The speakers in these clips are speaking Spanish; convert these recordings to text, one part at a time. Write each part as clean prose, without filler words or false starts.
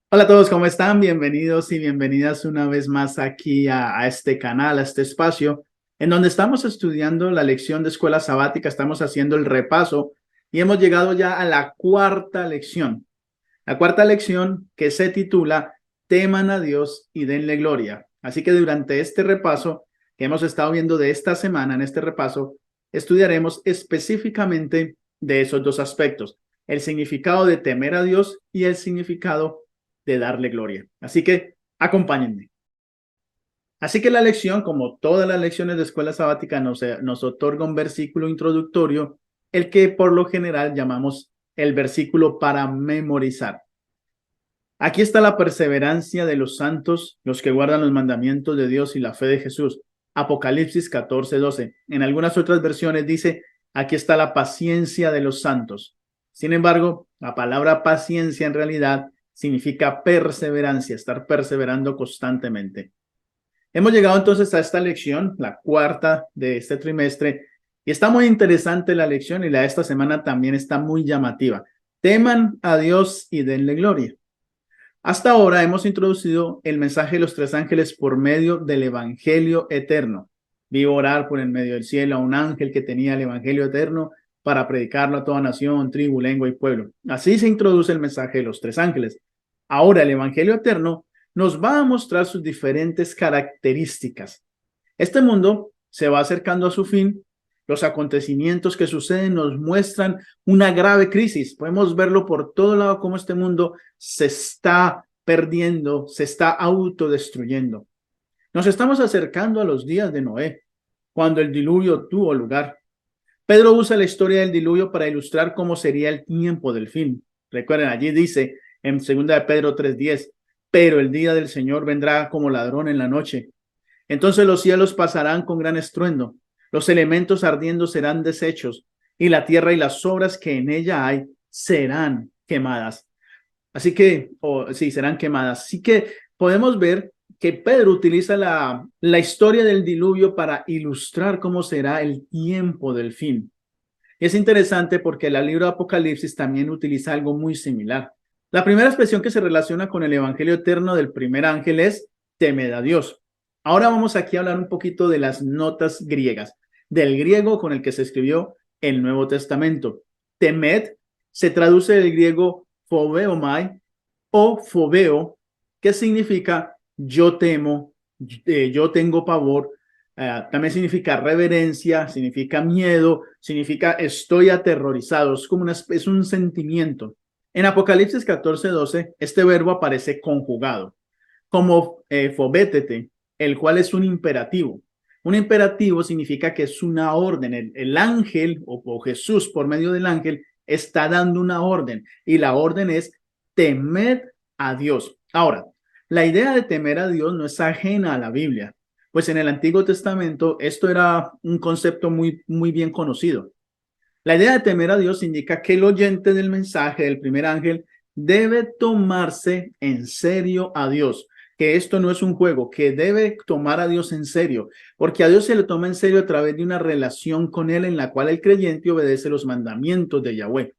Hola a todos, ¿cómo están? Bienvenidos y bienvenidas una vez más aquí a este canal, a este espacio, en donde estamos estudiando la lección de escuela sabática, estamos haciendo el repaso y hemos llegado ya a la cuarta lección. La cuarta lección que se titula Teman a Dios y denle gloria. Así que durante este repaso que hemos estado viendo de esta semana, en este repaso, estudiaremos específicamente de esos dos aspectos, el significado de temer a Dios y el significado de darle gloria. Así que acompáñenme. Así que la lección, como todas las lecciones de escuela sabática, nos otorga un versículo introductorio, el que por lo general llamamos el versículo para memorizar. Aquí está la perseverancia de los santos, los que guardan los mandamientos de Dios y la fe de Jesús. Apocalipsis 14:12. En algunas otras versiones dice, aquí está la paciencia de los santos. Sin embargo, la palabra paciencia en realidad significa perseverancia, estar perseverando constantemente. Hemos llegado entonces a esta lección, la cuarta de este trimestre, y está muy interesante la lección y la de esta semana también está muy llamativa. Teman a Dios y denle gloria. Hasta ahora hemos introducido el mensaje de los tres ángeles por medio del Evangelio eterno. Vi orar por el medio del cielo a un ángel que tenía el Evangelio eterno para predicarlo a toda nación, tribu, lengua y pueblo. Así se introduce el mensaje de los tres ángeles. Ahora el Evangelio eterno nos va a mostrar sus diferentes características. Este mundo se va acercando a su fin. Los acontecimientos que suceden nos muestran una grave crisis. Podemos verlo por todo lado cómo este mundo se está perdiendo, se está autodestruyendo. Nos estamos acercando a los días de Noé, cuando el diluvio tuvo lugar. Pedro usa la historia del diluvio para ilustrar cómo sería el tiempo del fin. Recuerden, allí dice en 2 de Pedro 3:10, pero el día del Señor vendrá como ladrón en la noche. Entonces los cielos pasarán con gran estruendo, los elementos ardiendo serán deshechos, y la tierra y las obras que en ella hay serán quemadas. Así que, sí, serán quemadas. Así que podemos ver que Pedro utiliza la historia del diluvio para ilustrar cómo será el tiempo del fin. Y es interesante porque el libro de Apocalipsis también utiliza algo muy similar. La primera expresión que se relaciona con el evangelio eterno del primer ángel es temed a Dios. Ahora vamos aquí a hablar un poquito de las notas griegas, del griego con el que se escribió el Nuevo Testamento. Temed se traduce del griego phobeomai o phobeo, que significa yo temo, yo tengo pavor. También significa reverencia, significa miedo, significa estoy aterrorizado, es como es un sentimiento. En Apocalipsis 14:12, este verbo aparece conjugado como fobétete, el cual es un imperativo. Un imperativo significa que es una orden. El ángel o Jesús por medio del ángel está dando una orden y la orden es temed a Dios. Ahora, la idea de temer a Dios no es ajena a la Biblia, pues en el Antiguo Testamento esto era un concepto muy bien conocido. La idea de temer a Dios indica que el oyente del mensaje del primer ángel debe tomarse en serio a Dios, que esto no es un juego, que debe tomar a Dios en serio, porque a Dios se le toma en serio a través de una relación con Él en la cual el creyente obedece los mandamientos de Yahweh.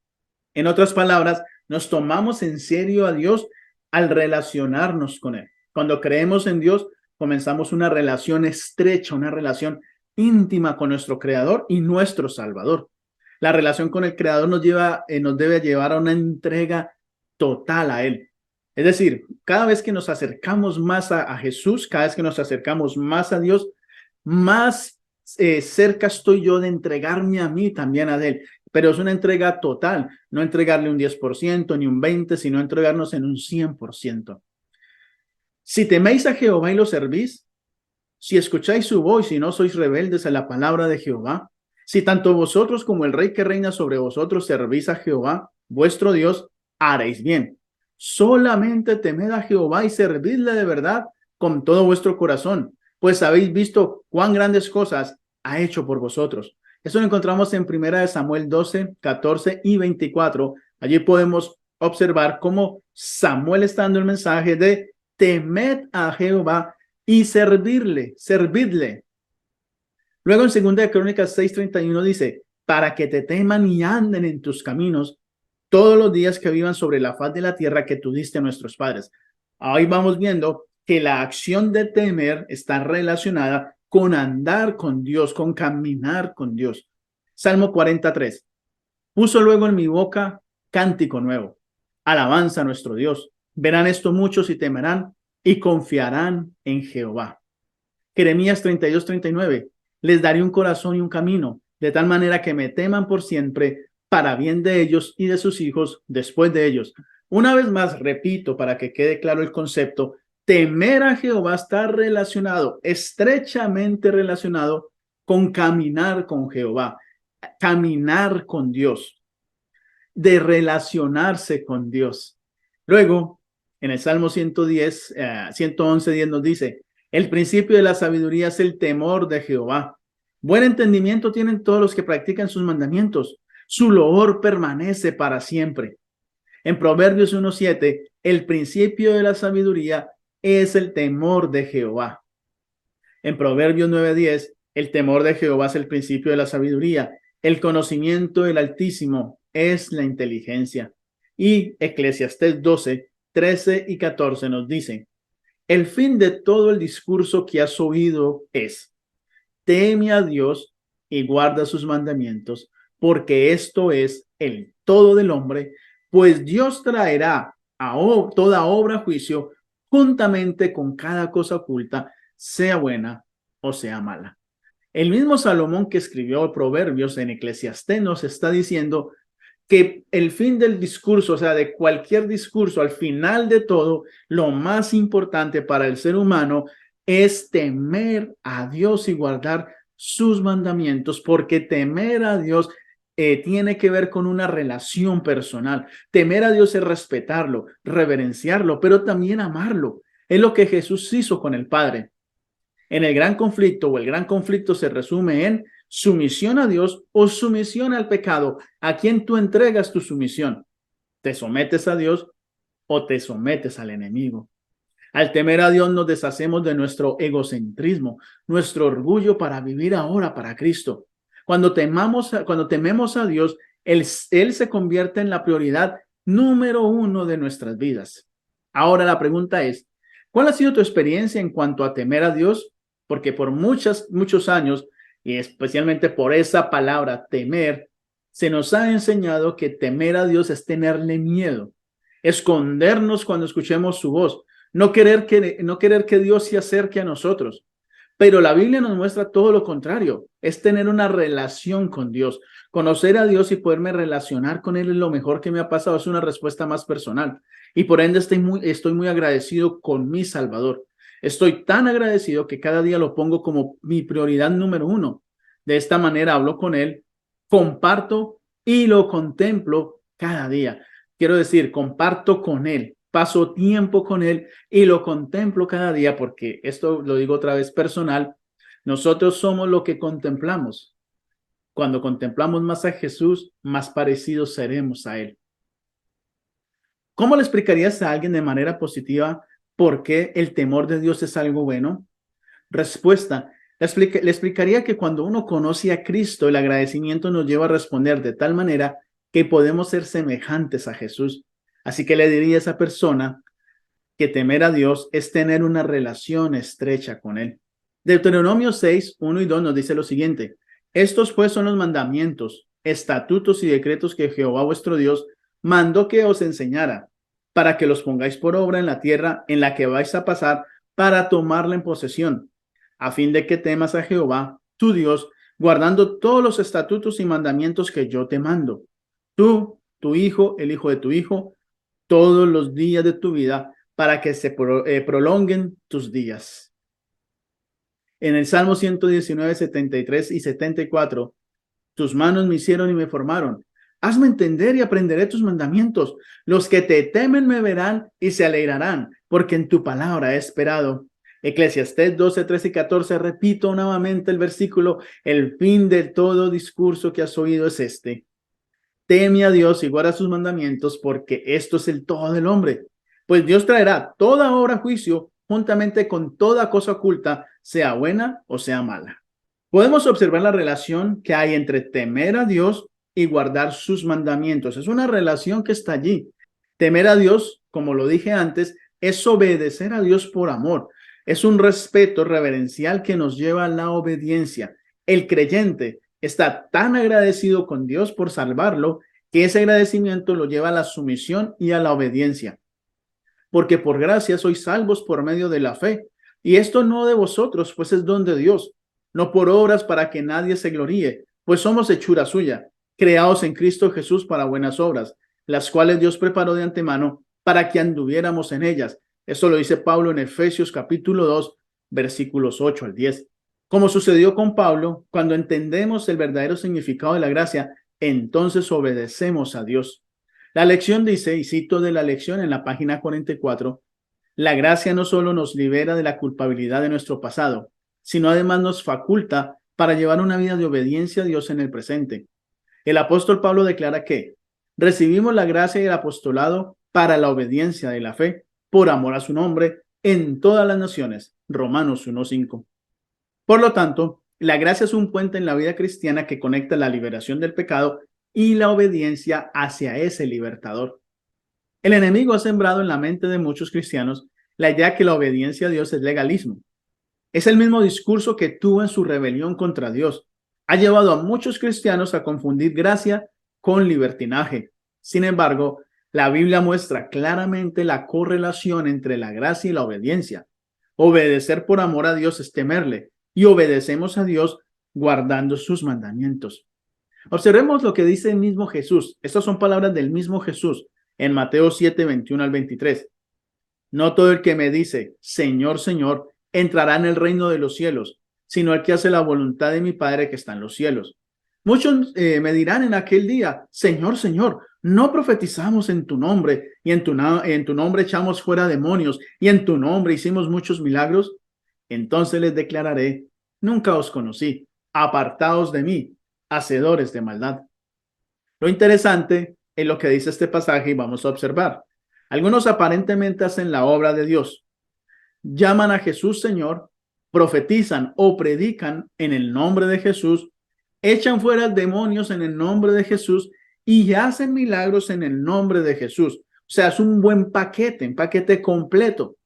En otras palabras, nos tomamos en serio a Dios al relacionarnos con Él. Cuando creemos en Dios, comenzamos una relación estrecha, una relación íntima con nuestro Creador y nuestro Salvador. La relación con el Creador nos debe llevar a una entrega total a Él. Es decir, cada vez que nos acercamos más a Jesús, cada vez que nos acercamos más a Dios, más cerca estoy yo de entregarme a mí también a Él. Pero es una entrega total, no entregarle un 10% ni un 20%, sino entregarnos en un 100%. Si teméis a Jehová y lo servís, si escucháis su voz y no sois rebeldes a la palabra de Jehová, si tanto vosotros como el rey que reina sobre vosotros servís a Jehová, vuestro Dios, haréis bien. Solamente temed a Jehová y servidle de verdad con todo vuestro corazón, pues habéis visto cuán grandes cosas ha hecho por vosotros. Eso lo encontramos en 1 Samuel 12, 14 y 24. Allí podemos observar cómo Samuel está dando el mensaje de temed a Jehová y servidle. Luego en 2 de Crónicas 6:31 dice, para que te teman y anden en tus caminos todos los días que vivan sobre la faz de la tierra que tú diste a nuestros padres. Ahí vamos viendo que la acción de temer está relacionada con andar con Dios, con caminar con Dios. Salmo 43. Puso luego en mi boca cántico nuevo, alabanza a nuestro Dios. Verán esto muchos y temerán y confiarán en Jehová. Jeremías 32:39. Les daré un corazón y un camino, de tal manera que me teman por siempre, para bien de ellos y de sus hijos después de ellos. Una vez más, repito, para que quede claro el concepto, temer a Jehová está relacionado, estrechamente relacionado con caminar con Jehová, caminar con Dios, de relacionarse con Dios. Luego, en el Salmo 110, 111:10 nos dice, el principio de la sabiduría es el temor de Jehová. Buen entendimiento tienen todos los que practican sus mandamientos. Su loor permanece para siempre. En Proverbios 1:7, el principio de la sabiduría es el temor de Jehová. En Proverbios 9:10, el temor de Jehová es el principio de la sabiduría. El conocimiento del Altísimo es la inteligencia. Y Eclesiastés 12:13 y 14 nos dicen, el fin de todo el discurso que has oído es, teme a Dios y guarda sus mandamientos, porque esto es el todo del hombre, pues Dios traerá a toda obra a juicio juntamente con cada cosa oculta, sea buena o sea mala. El mismo Salomón que escribió Proverbios en Eclesiastés nos está diciendo que el fin del discurso, o sea, de cualquier discurso, al final de todo, lo más importante para el ser humano es temer a Dios y guardar sus mandamientos, porque temer a Dios tiene que ver con una relación personal. Temer a Dios es respetarlo, reverenciarlo, pero también amarlo. Es lo que Jesús hizo con el Padre. En el gran conflicto o el gran conflicto se resume en sumisión a Dios o sumisión al pecado. ¿A quién tú entregas tu sumisión? ¿Te sometes a Dios o te sometes al enemigo? Al temer a Dios nos deshacemos de nuestro egocentrismo, nuestro orgullo para vivir ahora para Cristo. Cuando tememos a Dios, Él se convierte en la prioridad número 1 de nuestras vidas. Ahora la pregunta es, ¿cuál ha sido tu experiencia en cuanto a temer a Dios? Porque por muchos años, y especialmente por esa palabra temer, se nos ha enseñado que temer a Dios es tenerle miedo, escondernos cuando escuchemos su voz, no querer que Dios se acerque a nosotros. Pero la Biblia nos muestra todo lo contrario, es tener una relación con Dios. Conocer a Dios y poderme relacionar con Él es lo mejor que me ha pasado, es una respuesta más personal. Y por ende estoy muy agradecido con mi Salvador. Estoy tan agradecido que cada día lo pongo como mi prioridad número 1. De esta manera hablo con Él, comparto y lo contemplo cada día. Quiero decir, comparto con Él, paso tiempo con Él y lo contemplo cada día, porque esto lo digo otra vez personal, nosotros somos lo que contemplamos. Cuando contemplamos más a Jesús, más parecidos seremos a Él. ¿Cómo le explicarías a alguien de manera positiva por qué el temor de Dios es algo bueno? Respuesta. Le explicaría que cuando uno conoce a Cristo, el agradecimiento nos lleva a responder de tal manera que podemos ser semejantes a Jesús. Así que le diría a esa persona que temer a Dios es tener una relación estrecha con Él. Deuteronomio 6:1 y 2 nos dice lo siguiente. Estos pues son los mandamientos, estatutos y decretos que Jehová vuestro Dios mandó que os enseñara, para que los pongáis por obra en la tierra en la que vais a pasar para tomarla en posesión, a fin de que temas a Jehová, tu Dios, guardando todos los estatutos y mandamientos que yo te mando. Tú, tu hijo, el hijo de tu hijo, todos los días de tu vida, para que se prolonguen tus días. En el Salmo 119, 73 y 74, tus manos me hicieron y me formaron. Hazme entender y aprenderé tus mandamientos. Los que te temen me verán y se alegrarán, porque en tu palabra he esperado. Eclesiastés 12, 13 y 14, repito nuevamente el versículo, el fin de todo discurso que has oído es este. Teme a Dios y guarda sus mandamientos, porque esto es el todo del hombre. Pues Dios traerá toda obra a juicio, juntamente con toda cosa oculta, sea buena o sea mala. Podemos observar la relación que hay entre temer a Dios y guardar sus mandamientos. Es una relación que está allí. Temer a Dios, como lo dije antes, es obedecer a Dios por amor. Es un respeto reverencial que nos lleva a la obediencia. El creyente está tan agradecido con Dios por salvarlo que ese agradecimiento lo lleva a la sumisión y a la obediencia. Porque por gracia sois salvos por medio de la fe. Y esto no de vosotros, pues es don de Dios, no por obras para que nadie se gloríe, pues somos hechura suya, creados en Cristo Jesús para buenas obras, las cuales Dios preparó de antemano para que anduviéramos en ellas. Eso lo dice Pablo en Efesios capítulo 2, versículos 8 al 10. Como sucedió con Pablo, cuando entendemos el verdadero significado de la gracia, entonces obedecemos a Dios. La lección dice, y cito de la lección en la página 44, la gracia no solo nos libera de la culpabilidad de nuestro pasado, sino además nos faculta para llevar una vida de obediencia a Dios en el presente. El apóstol Pablo declara que recibimos la gracia y el apostolado para la obediencia de la fe, por amor a su nombre, en todas las naciones. Romanos 1:5. Por lo tanto, la gracia es un puente en la vida cristiana que conecta la liberación del pecado y la obediencia hacia ese libertador. El enemigo ha sembrado en la mente de muchos cristianos la idea que la obediencia a Dios es legalismo. Es el mismo discurso que tuvo en su rebelión contra Dios. Ha llevado a muchos cristianos a confundir gracia con libertinaje. Sin embargo, la Biblia muestra claramente la correlación entre la gracia y la obediencia. Obedecer por amor a Dios es temerle, y obedecemos a Dios guardando sus mandamientos. Observemos lo que dice el mismo Jesús. Estas son palabras del mismo Jesús en Mateo 7, 21 al 23. No todo el que me dice, Señor, Señor, entrará en el reino de los cielos, sino el que hace la voluntad de mi Padre que está en los cielos. Muchos me dirán en aquel día, Señor, Señor, no profetizamos en tu nombre, y en tu nombre echamos fuera demonios, y en tu nombre hicimos muchos milagros. Entonces les declararé, nunca os conocí, apartaos de mí, hacedores de maldad. Lo interesante es lo que dice este pasaje y vamos a observar. Algunos aparentemente hacen la obra de Dios, llaman a Jesús Señor, profetizan o predican en el nombre de Jesús, echan fuera demonios en el nombre de Jesús y hacen milagros en el nombre de Jesús. O sea, es un buen paquete, un paquete completo.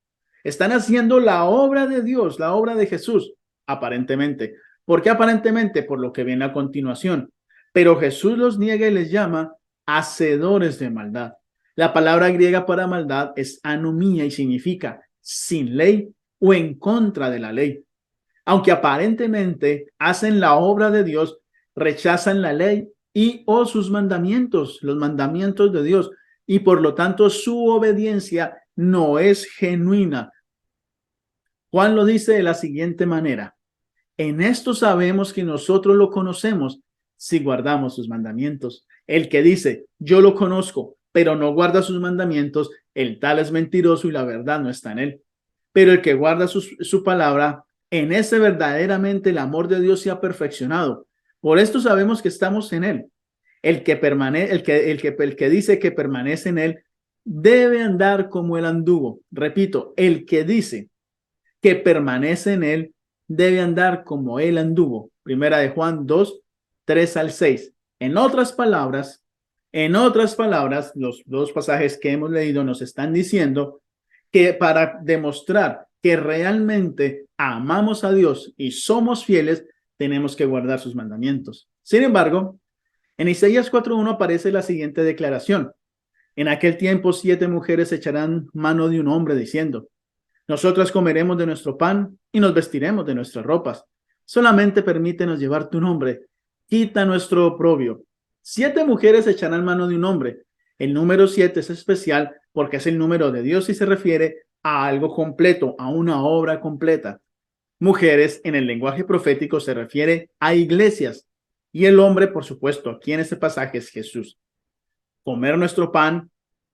Están haciendo la obra de Dios, la obra de Jesús, aparentemente. ¿Por qué aparentemente? Por lo que viene a continuación. Pero Jesús los niega y les llama hacedores de maldad. La palabra griega para maldad es anomía y significa sin ley o en contra de la ley. Aunque aparentemente hacen la obra de Dios, rechazan la ley y o sus mandamientos, los mandamientos de Dios, y por lo tanto su obediencia no es genuina. Juan lo dice de la siguiente manera: en esto sabemos que nosotros lo conocemos si guardamos sus mandamientos. El que dice, yo lo conozco, pero no guarda sus mandamientos, el tal es mentiroso y la verdad no está en él. Pero el que guarda su palabra, en ese verdaderamente el amor de Dios se ha perfeccionado. Por esto sabemos que estamos en él. El que dice que permanece en él debe andar como él anduvo. Repito, el que dice que permanece en él debe andar como él anduvo. Primera de Juan 2, 3 al 6. En otras palabras, los dos pasajes que hemos leído nos están diciendo que para demostrar que realmente amamos a Dios y somos fieles, tenemos que guardar sus mandamientos. Sin embargo, en Isaías 4:1 aparece la siguiente declaración. En aquel tiempo 7 mujeres echarán mano de un hombre diciendo, nosotras comeremos de nuestro pan y nos vestiremos de nuestras ropas. Solamente permítenos llevar tu nombre. Quita nuestro oprobio. 7 mujeres echarán mano de un hombre. El número 7 es especial porque es el número de Dios y se refiere a algo completo, a una obra completa. Mujeres en el lenguaje profético se refiere a iglesias. Y el hombre, por supuesto, aquí en este pasaje es Jesús. Comer nuestro pan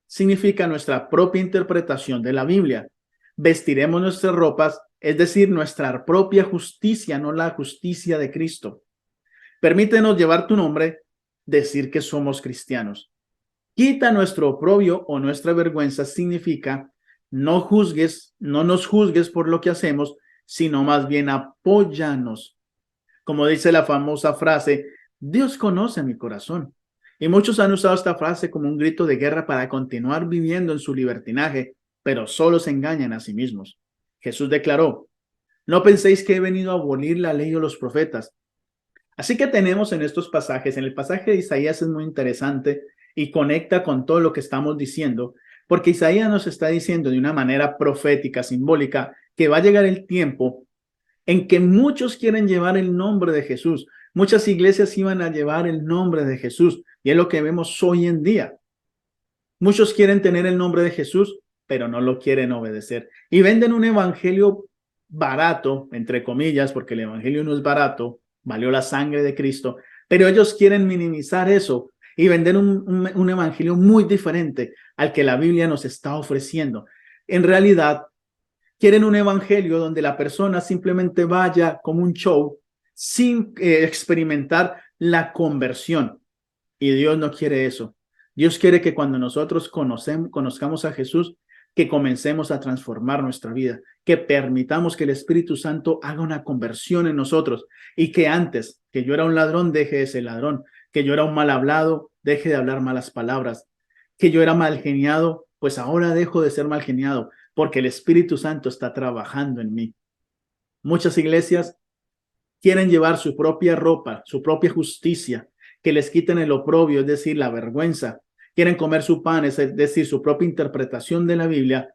significa nuestra propia interpretación de la Biblia. Vestiremos nuestras ropas, es decir, nuestra propia justicia, no la justicia de Cristo. Permítenos llevar tu nombre, decir que somos cristianos. Quita nuestro oprobio o nuestra vergüenza significa no nos juzgues por lo que hacemos, sino más bien apóyanos. Como dice la famosa frase, Dios conoce mi corazón. Y muchos han usado esta frase como un grito de guerra para continuar viviendo en su libertinaje, pero solo se engañan a sí mismos. Jesús declaró: no penséis que he venido a abolir la ley o los profetas. Así que tenemos en estos pasajes, en el pasaje de Isaías es muy interesante y conecta con todo lo que estamos diciendo, porque Isaías nos está diciendo de una manera profética, simbólica, que va a llegar el tiempo en que muchos quieren llevar el nombre de Jesús. Muchas iglesias iban a llevar el nombre de Jesús y es lo que vemos hoy en día. Muchos quieren tener el nombre de Jesús, pero no lo quieren obedecer. Y venden un evangelio barato, entre comillas, porque el evangelio no es barato, valió la sangre de Cristo, pero ellos quieren minimizar eso y vender un evangelio muy diferente al que la Biblia nos está ofreciendo. En realidad, quieren un evangelio donde la persona simplemente vaya como un show sin experimentar la conversión. Y Dios no quiere eso. Dios quiere que cuando nosotros conozcamos a Jesús, que comencemos a transformar nuestra vida, que permitamos que el Espíritu Santo haga una conversión en nosotros y que antes que yo era un ladrón, deje de ser ladrón, que yo era un mal hablado, deje de hablar malas palabras, que yo era mal geniado, pues ahora dejo de ser mal geniado, porque el Espíritu Santo está trabajando en mí. Muchas iglesias quieren llevar su propia ropa, su propia justicia, que les quiten el oprobio, es decir, la vergüenza. Quieren comer su pan, es decir, su propia interpretación de la Biblia,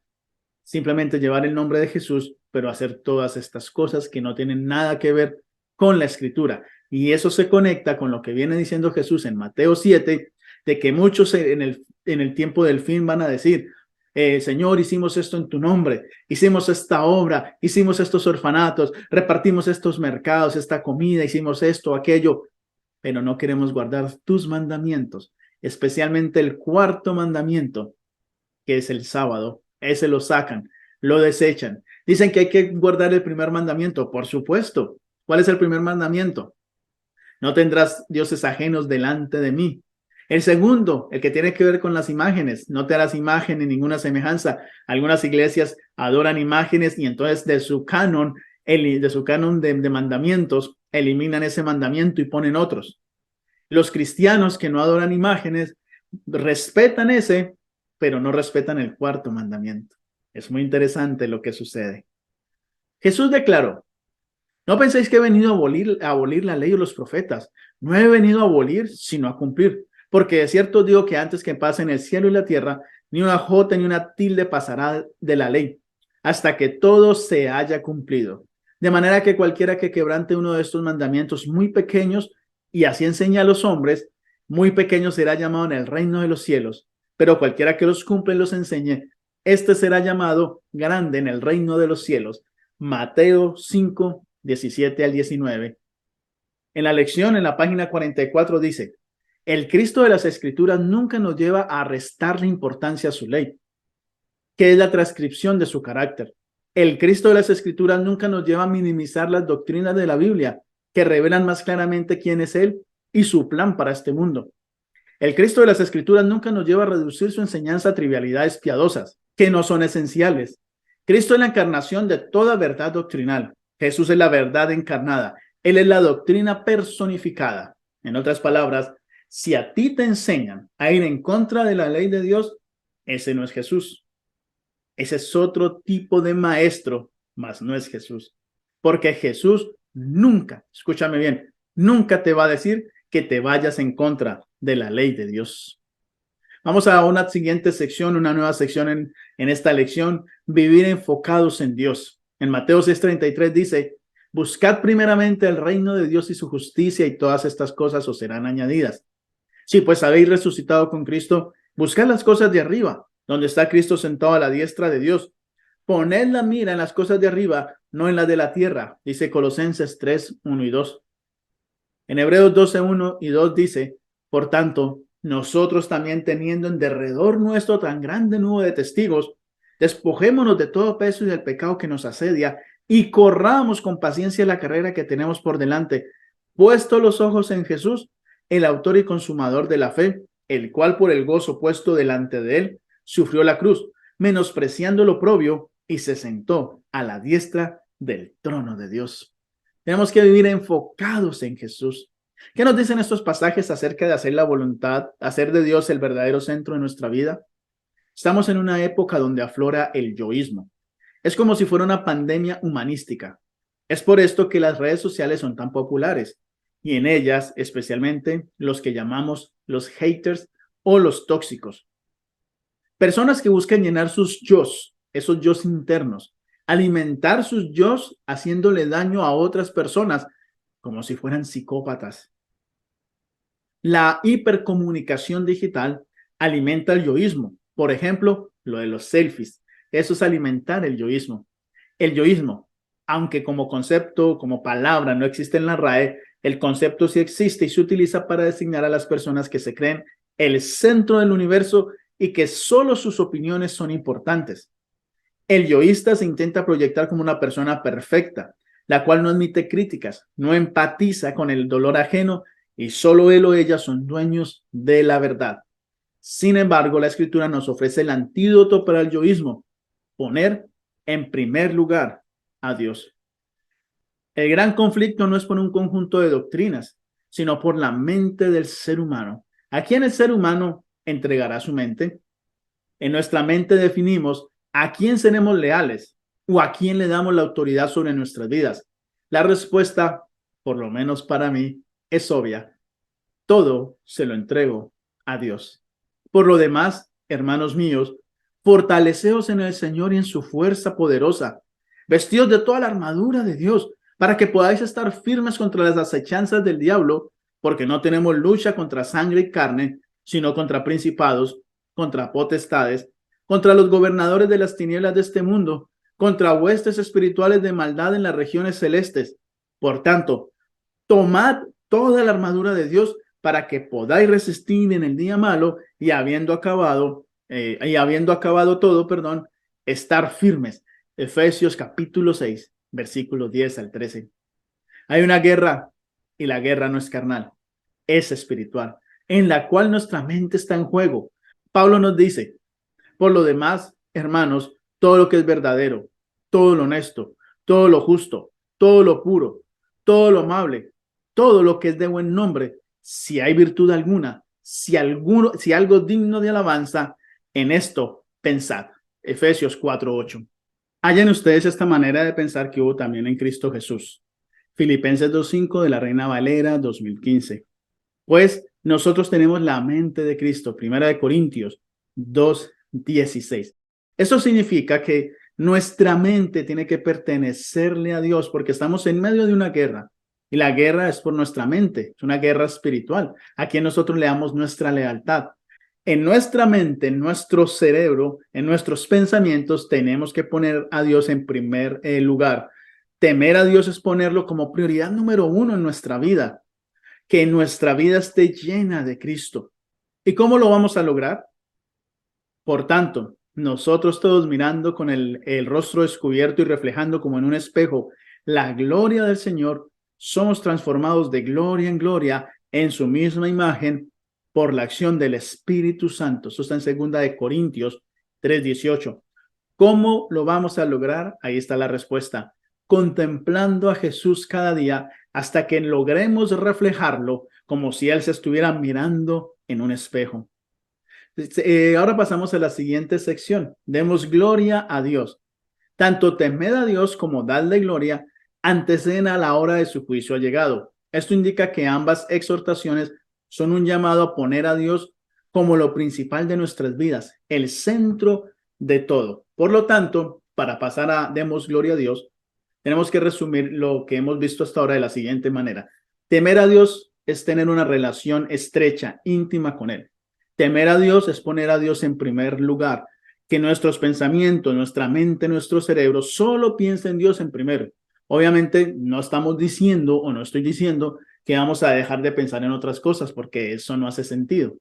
simplemente llevar el nombre de Jesús, pero hacer todas estas cosas que no tienen nada que ver con la Escritura. Y eso se conecta con lo que viene diciendo Jesús en Mateo 7, de que muchos en el tiempo del fin van a decir: Señor, hicimos esto en tu nombre, hicimos esta obra, hicimos estos orfanatos, repartimos estos mercados, esta comida, hicimos esto, aquello, pero no queremos guardar tus mandamientos, especialmente el cuarto mandamiento, que es el sábado. Ese lo sacan, lo desechan. Dicen que hay que guardar el primer mandamiento, por supuesto. ¿Cuál es el primer mandamiento? No tendrás dioses ajenos delante de mí. El segundo, el que tiene que ver con las imágenes, no te harás imagen ni ninguna semejanza. Algunas iglesias adoran imágenes y entonces de su canon de mandamientos, eliminan ese mandamiento y ponen otros. Los cristianos que no adoran imágenes respetan ese, pero no respetan el cuarto mandamiento. Es muy interesante lo que sucede. Jesús declaró: no penséis que he venido a abolir la ley o los profetas. No he venido a abolir, sino a cumplir. Porque de cierto digo que antes que pasen el cielo y la tierra, ni una jota ni una tilde pasará de la ley, hasta que todo se haya cumplido. De manera que cualquiera que quebrante uno de estos mandamientos muy pequeños, y así enseña a los hombres, muy pequeño será llamado en el reino de los cielos. Pero cualquiera que los cumple y los enseñe, este será llamado grande en el reino de los cielos. Mateo 5, 17 al 19. En la lección, en la página 44, dice: el Cristo de las Escrituras nunca nos lleva a restarle importancia a su ley, que es la transcripción de su carácter. El Cristo de las Escrituras nunca nos lleva a minimizar las doctrinas de la Biblia, que revelan más claramente quién es Él y su plan para este mundo. El Cristo de las Escrituras nunca nos lleva a reducir su enseñanza a trivialidades piadosas, que no son esenciales. Cristo es la encarnación de toda verdad doctrinal. Jesús es la verdad encarnada. Él es la doctrina personificada. En otras palabras, si a ti te enseñan a ir en contra de la ley de Dios, ese no es Jesús. Ese es otro tipo de maestro, mas no es Jesús. Porque Jesús nunca, escúchame bien, nunca te va a decir que te vayas en contra de la ley de Dios. Vamos a una siguiente sección, una nueva sección en esta lección: vivir enfocados en Dios. En Mateo 6:33 dice: buscad primeramente el reino de Dios y su justicia, y todas estas cosas os serán añadidas. Si pues habéis resucitado con Cristo, buscad las cosas de arriba, donde está Cristo sentado a la diestra de Dios. Poned la mira en las cosas de arriba, no en las de la tierra, dice Colosenses 3, 1 y 2. En Hebreos 12, 1 y 2 dice: por tanto, nosotros también, teniendo en derredor nuestro tan grande nube de testigos, despojémonos de todo peso y del pecado que nos asedia, y corramos con paciencia la carrera que tenemos por delante, puesto los ojos en Jesús, el autor y consumador de la fe, el cual por el gozo puesto delante de él sufrió la cruz, menospreciando lo oprobio, y se sentó a la diestra del trono de Dios. Tenemos que vivir enfocados en Jesús. ¿Qué nos dicen estos pasajes acerca de hacer la voluntad, hacer de Dios el verdadero centro de nuestra vida? Estamos en una época donde aflora el yoísmo. Es como si fuera una pandemia humanística. Es por esto que las redes sociales son tan populares y en ellas, especialmente los que llamamos los haters o los tóxicos. Personas que buscan llenar sus yos, esos yos internos, alimentar sus yos haciéndole daño a otras personas como si fueran psicópatas. La hipercomunicación digital alimenta el yoísmo. Por ejemplo, lo de los selfies. Eso es alimentar el yoísmo. El yoísmo, aunque como concepto, como palabra no existe en la RAE, el concepto sí existe y se utiliza para designar a las personas que se creen el centro del universo y que solo sus opiniones son importantes. El yoísta se intenta proyectar como una persona perfecta, la cual no admite críticas, no empatiza con el dolor ajeno y solo él o ella son dueños de la verdad. Sin embargo, la Escritura nos ofrece el antídoto para el yoísmo: poner en primer lugar a Dios. El gran conflicto no es por un conjunto de doctrinas, sino por la mente del ser humano. ¿A quién el ser humano entregará su mente? En nuestra mente definimos a quién seremos leales o a quién le damos la autoridad sobre nuestras vidas. La respuesta, por lo menos para mí, es obvia. Todo se lo entrego a Dios. Por lo demás, hermanos míos, fortaleceos en el Señor y en su fuerza poderosa. Vestidos de toda la armadura de Dios, para que podáis estar firmes contra las acechanzas del diablo, porque no tenemos lucha contra sangre y carne, sino contra principados, contra potestades, contra los gobernadores de las tinieblas de este mundo, contra huestes espirituales de maldad en las regiones celestes. Por tanto, tomad toda la armadura de Dios para que podáis resistir en el día malo y habiendo acabado todo, estar firmes. Efesios capítulo 6, versículos 10 al 13. Hay una guerra y la guerra no es carnal, es espiritual, en la cual nuestra mente está en juego. Pablo nos dice: por lo demás, hermanos, todo lo que es verdadero, todo lo honesto, todo lo justo, todo lo puro, todo lo amable, todo lo que es de buen nombre, si hay virtud alguna, si algo digno de alabanza, en esto pensad. Efesios 4:8. Hallen ustedes esta manera de pensar que hubo también en Cristo Jesús. Filipenses 2:5 de la Reina Valera 2015. Pues nosotros tenemos la mente de Cristo. Primera de Corintios 2:16. Eso significa que nuestra mente tiene que pertenecerle a Dios porque estamos en medio de una guerra y la guerra es por nuestra mente, es una guerra espiritual. A quien nosotros le damos nuestra lealtad. En nuestra mente, en nuestro cerebro, en nuestros pensamientos, tenemos que poner a Dios en primer lugar. Temer a Dios es ponerlo como prioridad número uno en nuestra vida. Que nuestra vida esté llena de Cristo. ¿Y cómo lo vamos a lograr? Por tanto, nosotros todos mirando con el rostro descubierto y reflejando como en un espejo la gloria del Señor, somos transformados de gloria en gloria en su misma imagen por la acción del Espíritu Santo. Eso está en 2 de Corintios 3:18. ¿Cómo lo vamos a lograr? Ahí está la respuesta. Contemplando a Jesús cada día hasta que logremos reflejarlo como si Él se estuviera mirando en un espejo. Ahora pasamos a la siguiente sección. Demos gloria a Dios. Tanto temed a Dios como dadle gloria anteceden a la hora de su juicio ha llegado. Esto indica que ambas exhortaciones son un llamado a poner a Dios como lo principal de nuestras vidas, el centro de todo. Por lo tanto, para pasar a demos gloria a Dios, tenemos que resumir lo que hemos visto hasta ahora de la siguiente manera. Temer a Dios es tener una relación estrecha, íntima con Él. Temer a Dios es poner a Dios en primer lugar, que nuestros pensamientos, nuestra mente, nuestro cerebro solo piensen en Dios en primero. Obviamente no estamos diciendo o no estoy diciendo que vamos a dejar de pensar en otras cosas porque eso no hace sentido.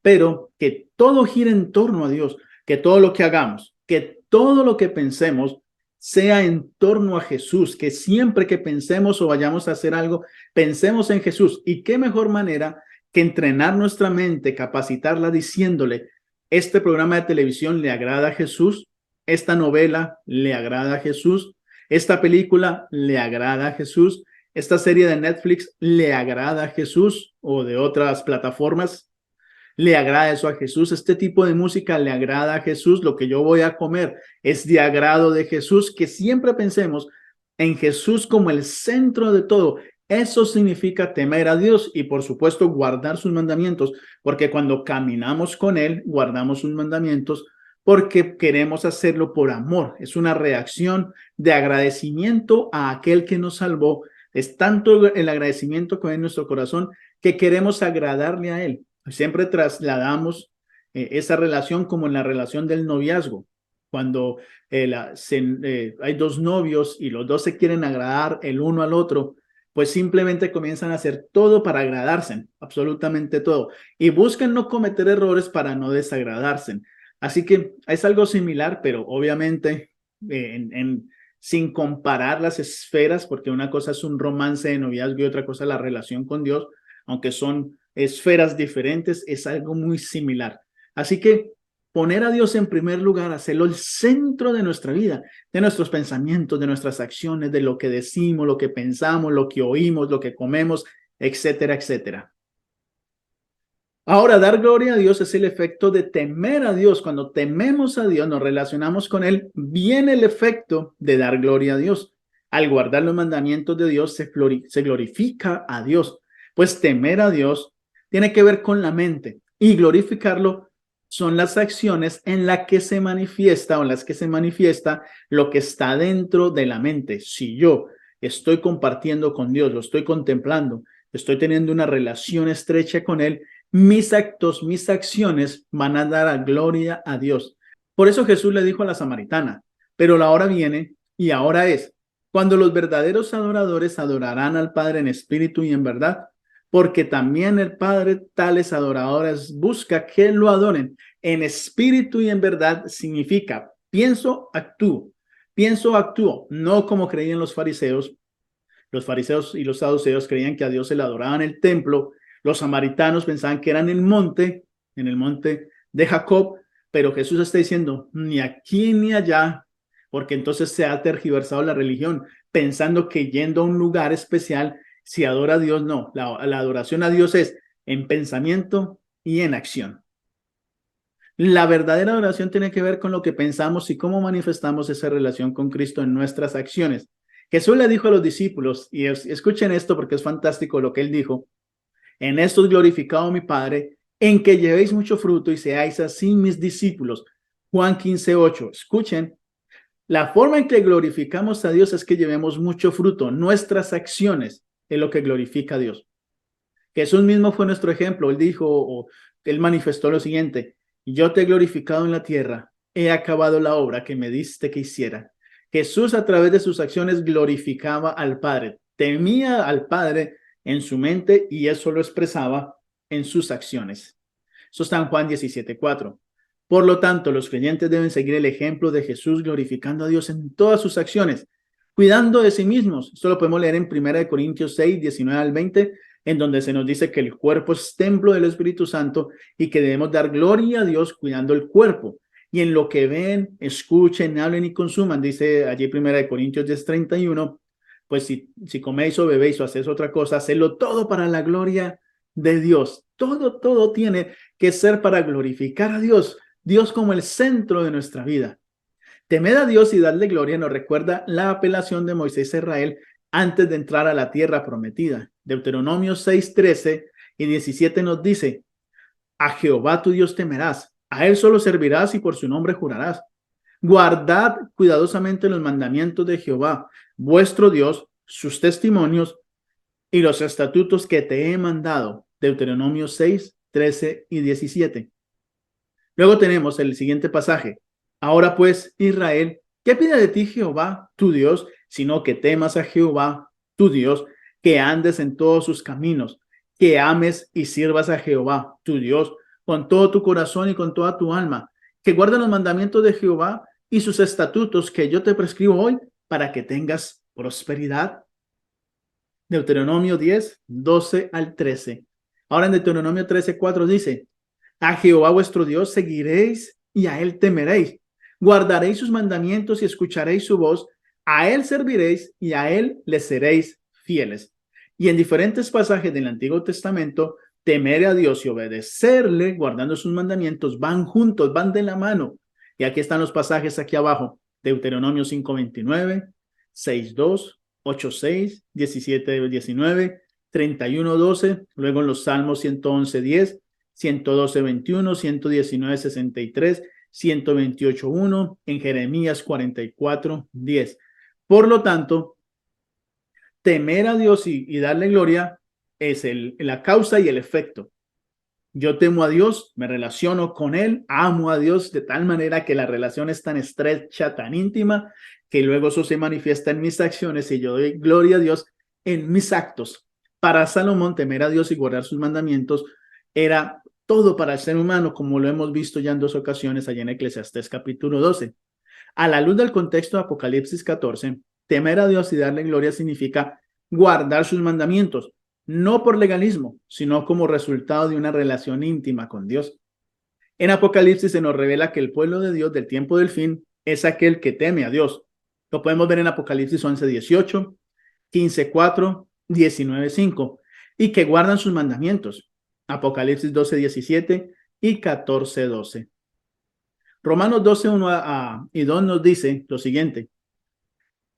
Pero que todo gire en torno a Dios, que todo lo que hagamos, que todo lo que pensemos sea en torno a Jesús, que siempre que pensemos o vayamos a hacer algo, pensemos en Jesús. Y qué mejor manera que entrenar nuestra mente, capacitarla diciéndole: este programa de televisión le agrada a Jesús, esta novela le agrada a Jesús, esta película le agrada a Jesús, ¿Esta serie de Netflix le agrada a Jesús o de otras plataformas? ¿Le agrada eso a Jesús? ¿Este tipo de música le agrada a Jesús? ¿Lo que yo voy a comer es de agrado de Jesús? Que siempre pensemos en Jesús como el centro de todo. Eso significa temer a Dios y, por supuesto, guardar sus mandamientos, porque cuando caminamos con Él, guardamos sus mandamientos porque queremos hacerlo por amor. Es una reacción de agradecimiento a aquel que nos salvó. Es tanto el agradecimiento que hay en nuestro corazón que queremos agradarle a Él. Siempre trasladamos esa relación como en la relación del noviazgo. Cuando hay dos novios y los dos se quieren agradar el uno al otro, pues simplemente comienzan a hacer todo para agradarse, absolutamente todo. Y buscan no cometer errores para no desagradarse. Así que es algo similar, pero obviamente sin comparar las esferas, porque una cosa es un romance de noviazgo y otra cosa es la relación con Dios, aunque son esferas diferentes, es algo muy similar. Así que poner a Dios en primer lugar, hacerlo el centro de nuestra vida, de nuestros pensamientos, de nuestras acciones, de lo que decimos, lo que pensamos, lo que oímos, lo que comemos, etcétera, etcétera. Ahora, dar gloria a Dios es el efecto de temer a Dios. Cuando tememos a Dios, nos relacionamos con Él, viene el efecto de dar gloria a Dios. Al guardar los mandamientos de Dios, se glorifica a Dios. Pues temer a Dios tiene que ver con la mente y glorificarlo son las acciones en las que se manifiesta o en las que se manifiesta lo que está dentro de la mente. Si yo estoy compartiendo con Dios, lo estoy contemplando, estoy teniendo una relación estrecha con Él, mis actos, mis acciones van a dar a gloria a Dios. Por eso Jesús le dijo a la samaritana, pero la hora viene y ahora es, cuando los verdaderos adoradores adorarán al Padre en espíritu y en verdad, porque también el Padre tales adoradores busca que lo adoren en espíritu y en verdad. Significa pienso, actúo, no como creían los fariseos. Los fariseos y los saduceos creían que a Dios se le adoraba en el templo. Los samaritanos pensaban que era en el monte de Jacob, pero Jesús está diciendo ni aquí ni allá, porque entonces se ha tergiversado la religión, pensando que yendo a un lugar especial, si adora a Dios, no. La adoración a Dios es en pensamiento y en acción. La verdadera adoración tiene que ver con lo que pensamos y cómo manifestamos esa relación con Cristo en nuestras acciones. Jesús le dijo a los discípulos, y escuchen esto porque es fantástico lo que él dijo: en esto es glorificado mi Padre, en que llevéis mucho fruto y seáis así mis discípulos. Juan 15:8. Escuchen, la forma en que glorificamos a Dios es que llevemos mucho fruto. Nuestras acciones es lo que glorifica a Dios. Jesús mismo fue nuestro ejemplo. Él dijo, él manifestó lo siguiente: yo te he glorificado en la tierra, he acabado la obra que me diste que hiciera. Jesús, a través de sus acciones, glorificaba al Padre, temía al Padre en su mente y eso lo expresaba en sus acciones. Eso está en Juan 17:4. Por lo tanto, los creyentes deben seguir el ejemplo de Jesús glorificando a Dios en todas sus acciones, cuidando de sí mismos. Esto lo podemos leer en 1 Corintios 6, 19 al 20, en donde se nos dice que el cuerpo es templo del Espíritu Santo y que debemos dar gloria a Dios cuidando el cuerpo. Y en lo que ven, escuchen, hablen y consuman, dice allí 1 Corintios 10, 31, pues si coméis o bebéis o hacéis otra cosa, hacedlo todo para la gloria de Dios. Todo tiene que ser para glorificar a Dios. Dios como el centro de nuestra vida. Temed a Dios y darle gloria nos recuerda la apelación de Moisés a Israel antes de entrar a la tierra prometida. Deuteronomio 6, 13 y 17 nos dice: a Jehová tu Dios temerás, a él solo servirás y por su nombre jurarás. Guardad cuidadosamente los mandamientos de Jehová, vuestro Dios, sus testimonios y los estatutos que te he mandado. Deuteronomio 6, 13 y 17. Luego tenemos el siguiente pasaje. Ahora pues, Israel, ¿qué pide de ti Jehová, tu Dios, sino que temas a Jehová, tu Dios, que andes en todos sus caminos, que ames y sirvas a Jehová, tu Dios, con todo tu corazón y con toda tu alma, que guardes los mandamientos de Jehová y sus estatutos que yo te prescribo hoy para que tengas prosperidad? Deuteronomio 10, 12 al 13. Ahora en Deuteronomio 13, 4 dice: a Jehová vuestro Dios seguiréis y a él temeréis. Guardaréis sus mandamientos y escucharéis su voz. A él serviréis y a él le seréis fieles. Y en diferentes pasajes del Antiguo Testamento, temer a Dios y obedecerle, guardando sus mandamientos, van juntos, van de la mano. Y aquí están los pasajes aquí abajo. Deuteronomio 5:29, 6:2, 8:6, 17:19, 31:12, luego en los Salmos 111:10, 112:21, 119:63, 128:1, en Jeremías 44:10. Por lo tanto, temer a Dios y darle gloria es la causa y el efecto. Yo temo a Dios, me relaciono con Él, amo a Dios de tal manera que la relación es tan estrecha, tan íntima, que luego eso se manifiesta en mis acciones y yo doy gloria a Dios en mis actos. Para Salomón, temer a Dios y guardar sus mandamientos era todo para el ser humano, como lo hemos visto ya en 2 ocasiones allá en Eclesiastés capítulo 12. A la luz del contexto de Apocalipsis 14, temer a Dios y darle gloria significa guardar sus mandamientos, no por legalismo, sino como resultado de una relación íntima con Dios. En Apocalipsis se nos revela que el pueblo de Dios del tiempo del fin es aquel que teme a Dios. Lo podemos ver en Apocalipsis 11:18, 15:4, 19:5, y que guardan sus mandamientos. Apocalipsis 12:17 y 14:12. Romanos 12:1 y 2 nos dice lo siguiente: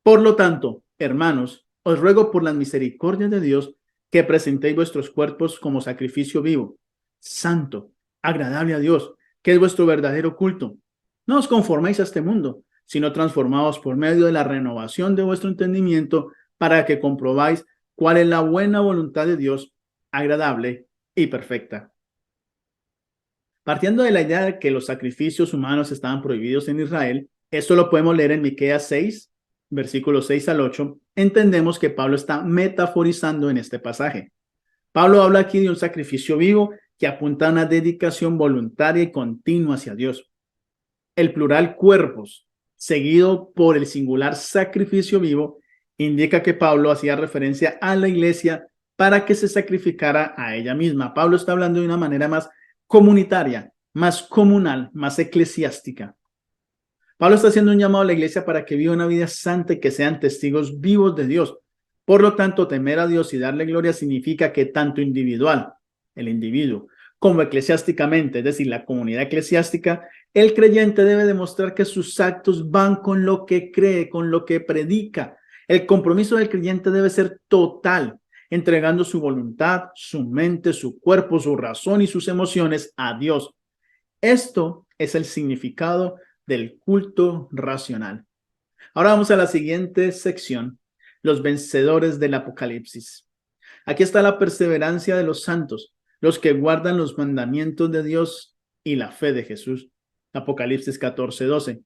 por lo tanto, hermanos, os ruego por las misericordias de Dios que presentéis vuestros cuerpos como sacrificio vivo, santo, agradable a Dios, que es vuestro verdadero culto. No os conforméis a este mundo, sino transformaos por medio de la renovación de vuestro entendimiento para que comprobáis cuál es la buena voluntad de Dios, agradable y perfecta. Partiendo de la idea de que los sacrificios humanos estaban prohibidos en Israel, esto lo podemos leer en Miqueas 6, versículos 6 al 8, entendemos que Pablo está metaforizando en este pasaje. Pablo habla aquí de un sacrificio vivo que apunta a una dedicación voluntaria y continua hacia Dios. El plural cuerpos, seguido por el singular sacrificio vivo, indica que Pablo hacía referencia a la iglesia para que se sacrificara a ella misma. Pablo está hablando de una manera más comunitaria, más comunal, más eclesiástica. Pablo está haciendo un llamado a la iglesia para que viva una vida santa y que sean testigos vivos de Dios. Por lo tanto, temer a Dios y darle gloria significa que tanto individual, el individuo, como eclesiásticamente, es decir, la comunidad eclesiástica, el creyente debe demostrar que sus actos van con lo que cree, con lo que predica. El compromiso del creyente debe ser total, entregando su voluntad, su mente, su cuerpo, su razón y sus emociones a Dios. Esto es el significado del culto racional. Ahora vamos a la siguiente sección, los vencedores del Apocalipsis. Aquí está la perseverancia de los santos, los que guardan los mandamientos de Dios y la fe de Jesús. Apocalipsis 14:12.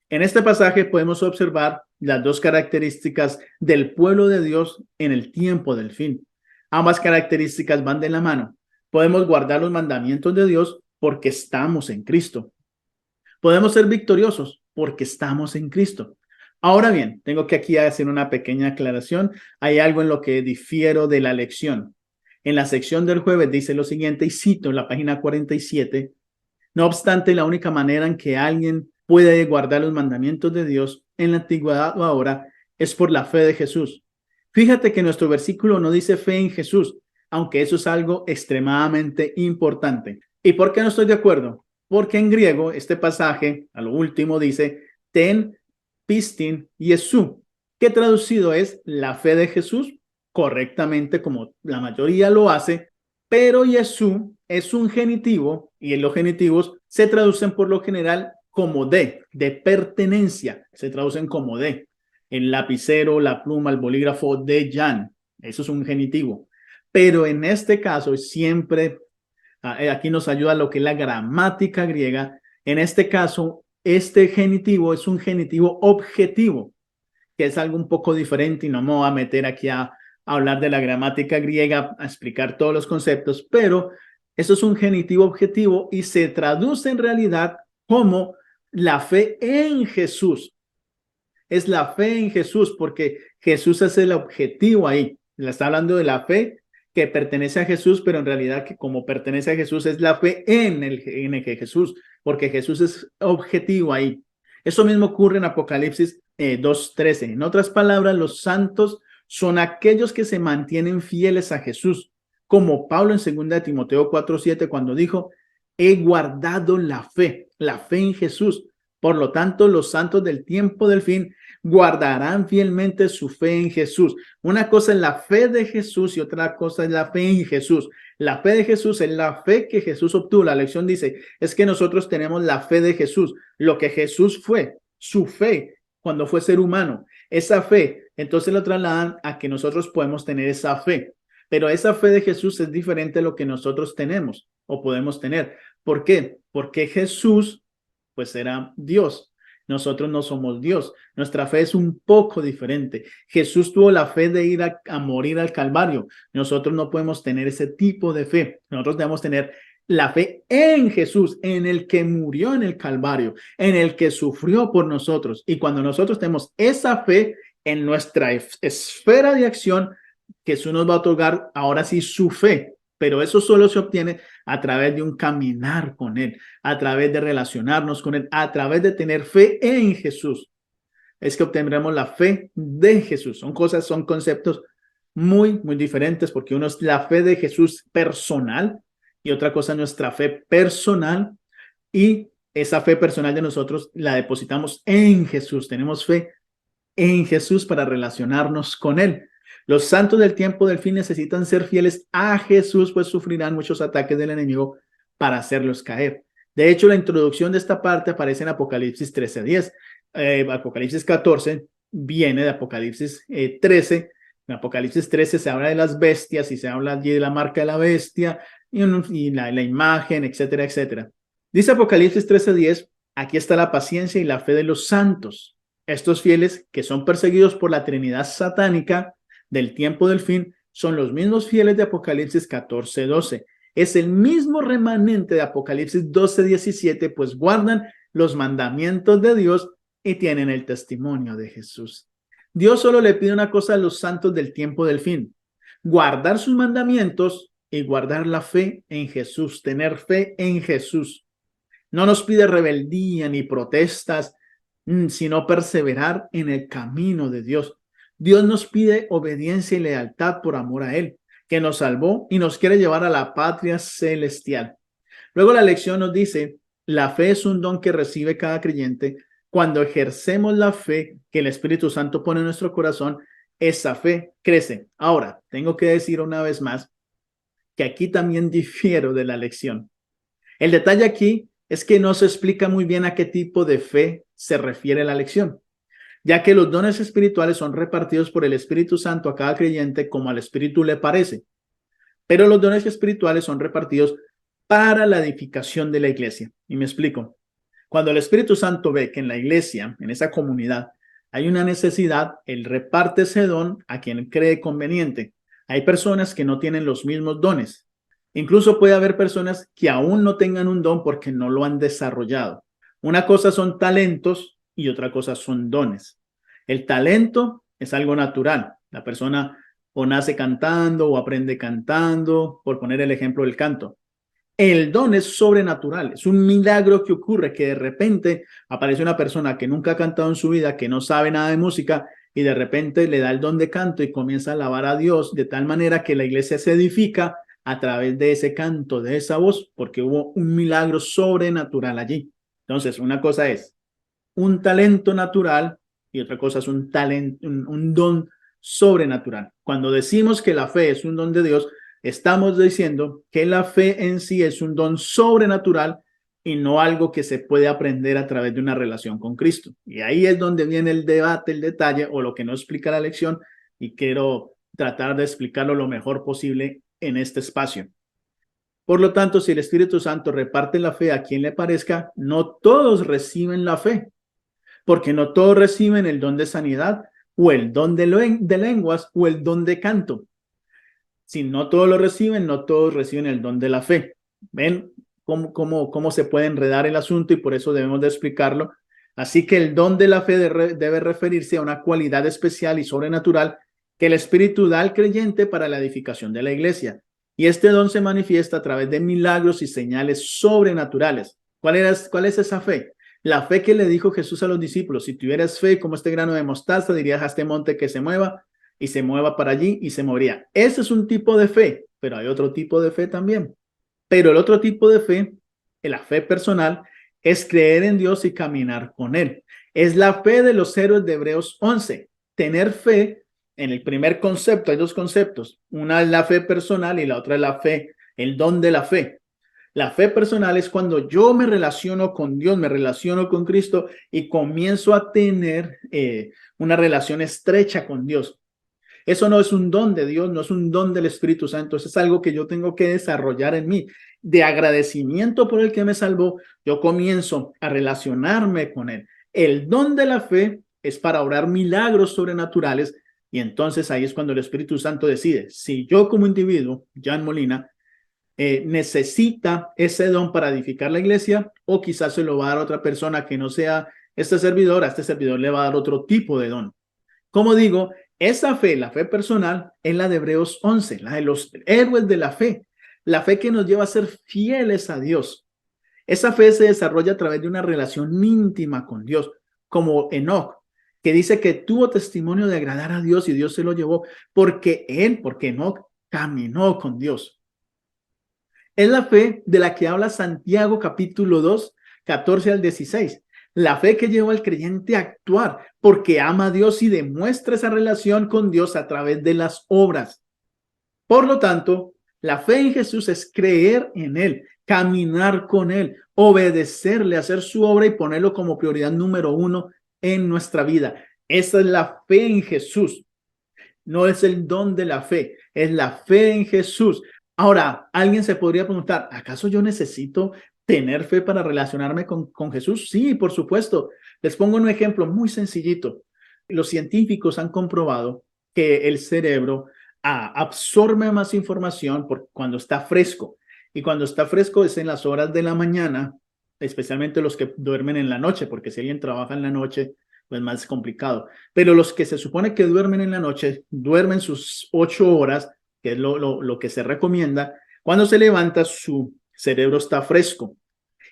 En este pasaje podemos observar las dos características del pueblo de Dios en el tiempo del fin. Ambas características van de la mano. Podemos guardar los mandamientos de Dios porque estamos en Cristo. Podemos ser victoriosos porque estamos en Cristo. Ahora bien, tengo que aquí hacer una pequeña aclaración. Hay algo en lo que difiero de la lección. En la sección del jueves dice lo siguiente, y cito en la página 47, no obstante, la única manera en que alguien puede guardar los mandamientos de Dios en la antigüedad o ahora es por la fe de Jesús. Fíjate que nuestro versículo no dice fe en Jesús, aunque eso es algo extremadamente importante. ¿Y por qué no estoy de acuerdo? Porque en griego este pasaje, a lo último, dice ten pistin Jesús, que traducido es la fe de Jesús, correctamente como la mayoría lo hace, pero Jesús es un genitivo y los genitivos se traducen por lo general como de pertenencia, se traducen como de. El lapicero, la pluma, el bolígrafo de Jan, eso es un genitivo. Pero en este caso siempre, aquí nos ayuda lo que es la gramática griega. En este caso, este genitivo es un genitivo objetivo, que es algo un poco diferente y no me voy a meter aquí a hablar de la gramática griega, a explicar todos los conceptos, pero eso es un genitivo objetivo y se traduce en realidad como la fe en Jesús. Es la fe en Jesús porque Jesús es el objetivo ahí. Le está hablando de la fe que pertenece a Jesús, pero en realidad que como pertenece a Jesús es la fe en el Jesús, porque Jesús es objetivo ahí. Eso mismo ocurre en Apocalipsis 2:13. En otras palabras, los santos son aquellos que se mantienen fieles a Jesús, como Pablo en 2 Timoteo 4:7 cuando dijo, he guardado la fe en Jesús. Por lo tanto, los santos del tiempo del fin guardarán fielmente su fe en Jesús. Una cosa es la fe de Jesús y otra cosa es la fe en Jesús. La fe de Jesús es la fe que Jesús obtuvo. La lección dice, es que nosotros tenemos la fe de Jesús, lo que Jesús fue, su fe cuando fue ser humano. Esa fe, entonces lo trasladan a que nosotros podemos tener esa fe. Pero esa fe de Jesús es diferente a lo que nosotros tenemos o podemos tener. ¿Por qué? Porque Jesús, pues era Dios. Nosotros no somos Dios. Nuestra fe es un poco diferente. Jesús tuvo la fe de ir a morir al Calvario. Nosotros no podemos tener ese tipo de fe. Nosotros debemos tener la fe en Jesús, en el que murió en el Calvario, en el que sufrió por nosotros. Y cuando nosotros tenemos esa fe en nuestra esfera de acción, Jesús nos va a otorgar ahora sí su fe, pero eso solo se obtiene a través de un caminar con Él, a través de relacionarnos con Él, a través de tener fe en Jesús. Es que obtendremos la fe de Jesús. Son conceptos muy, muy diferentes, porque uno es la fe de Jesús personal y otra cosa es nuestra fe personal, y esa fe personal de nosotros la depositamos en Jesús. Tenemos fe en Jesús para relacionarnos con Él. Los santos del tiempo del fin necesitan ser fieles a Jesús, pues sufrirán muchos ataques del enemigo para hacerlos caer. De hecho, la introducción de esta parte aparece en Apocalipsis 13:10. Apocalipsis 14 viene de Apocalipsis 13. En Apocalipsis 13 se habla de las bestias y se habla allí de la marca de la bestia y la imagen, etcétera, etcétera. Dice Apocalipsis 13:10, aquí está la paciencia y la fe de los santos. Estos fieles que son perseguidos por la Trinidad satánica del tiempo del fin son los mismos fieles de Apocalipsis 14:12. Es el mismo remanente de Apocalipsis 12:17, pues guardan los mandamientos de Dios y tienen el testimonio de Jesús. Dios solo le pide una cosa a los santos del tiempo del fin: guardar sus mandamientos y guardar la fe en Jesús, tener fe en Jesús. No nos pide rebeldía ni protestas, sino perseverar en el camino de Dios. Dios nos pide obediencia y lealtad por amor a Él, que nos salvó y nos quiere llevar a la patria celestial. Luego la lección nos dice, la fe es un don que recibe cada creyente. Cuando ejercemos la fe que el Espíritu Santo pone en nuestro corazón, esa fe crece. Ahora, tengo que decir una vez más que aquí también difiero de la lección. El detalle aquí es que no se explica muy bien a qué tipo de fe se refiere la lección, ya que los dones espirituales son repartidos por el Espíritu Santo a cada creyente como al Espíritu le parece, pero los dones espirituales son repartidos para la edificación de la iglesia. Y me explico. Cuando el Espíritu Santo ve que en la iglesia, en esa comunidad, hay una necesidad, Él reparte ese don a quien cree conveniente. Hay personas que no tienen los mismos dones. Incluso puede haber personas que aún no tengan un don porque no lo han desarrollado. Una cosa son talentos y otra cosa son dones. El talento es algo natural. La persona o nace cantando o aprende cantando, por poner el ejemplo del canto. El don es sobrenatural, es un milagro que ocurre, que de repente aparece una persona que nunca ha cantado en su vida, que no sabe nada de música, y de repente le da el don de canto y comienza a alabar a Dios de tal manera que la iglesia se edifica a través de ese canto, de esa voz, porque hubo un milagro sobrenatural allí. Entonces, una cosa es un talento natural y otra cosa es un talento, un don sobrenatural. Cuando decimos que la fe es un don de Dios, estamos diciendo que la fe en sí es un don sobrenatural y no algo que se puede aprender a través de una relación con Cristo. Y ahí es donde viene el debate, el detalle o lo que no explica la lección, y quiero tratar de explicarlo lo mejor posible en este espacio. Por lo tanto, si el Espíritu Santo reparte la fe a quien le parezca, no todos reciben la fe, porque no todos reciben el don de sanidad o el don de lenguas o el don de canto. Si no todos lo reciben, no todos reciben el don de la fe. ¿Ven cómo se puede enredar el asunto? Y por eso debemos de explicarlo. Así que el don de la fe debe referirse a una cualidad especial y sobrenatural que el Espíritu da al creyente para la edificación de la iglesia. Y este don se manifiesta a través de milagros y señales sobrenaturales. ¿Cuál es esa fe? La fe que le dijo Jesús a los discípulos: si tuvieras fe como este grano de mostaza, dirías a este monte que se mueva y se mueva para allí y se movería. Ese es un tipo de fe, pero hay otro tipo de fe también. Pero el otro tipo de fe, la fe personal, es creer en Dios y caminar con Él. Es la fe de los héroes de Hebreos 11. Tener fe en el primer concepto, hay dos conceptos. Una es la fe personal y la otra es la fe, el don de la fe. La fe personal es cuando yo me relaciono con Dios, me relaciono con Cristo y comienzo a tener una relación estrecha con Dios. Eso no es un don de Dios, no es un don del Espíritu Santo, eso es algo que yo tengo que desarrollar en mí. De agradecimiento por el que me salvó, yo comienzo a relacionarme con Él. El don de la fe es para obrar milagros sobrenaturales y entonces ahí es cuando el Espíritu Santo decide si yo como individuo, Jan Molina, necesita ese don para edificar la iglesia o quizás se lo va a dar a otra persona que no sea este servidor, a este servidor le va a dar otro tipo de don. Como digo, esa fe, la fe personal, es la de Hebreos 11, la de los héroes de la fe que nos lleva a ser fieles a Dios. Esa fe se desarrolla a través de una relación íntima con Dios, como Enoc, que dice que tuvo testimonio de agradar a Dios y Dios se lo llevó porque Enoc caminó con Dios. Es la fe de la que habla Santiago capítulo 2, 14 al 16. La fe que lleva al creyente a actuar porque ama a Dios y demuestra esa relación con Dios a través de las obras. Por lo tanto, la fe en Jesús es creer en Él, caminar con Él, obedecerle, hacer su obra y ponerlo como prioridad número uno en nuestra vida. Esa es la fe en Jesús. No es el don de la fe, es la fe en Jesús. Ahora, alguien se podría preguntar, ¿acaso yo necesito tener fe para relacionarme con Jesús? Sí, por supuesto. Les pongo un ejemplo muy sencillito. Los científicos han comprobado que el cerebro absorbe más información cuando está fresco. Y cuando está fresco es en las horas de la mañana, especialmente los que duermen en la noche, porque si alguien trabaja en la noche, pues más complicado. Pero los que se supone que duermen en la noche, duermen sus 8 horas, que es lo que se recomienda. Cuando se levanta, su cerebro está fresco.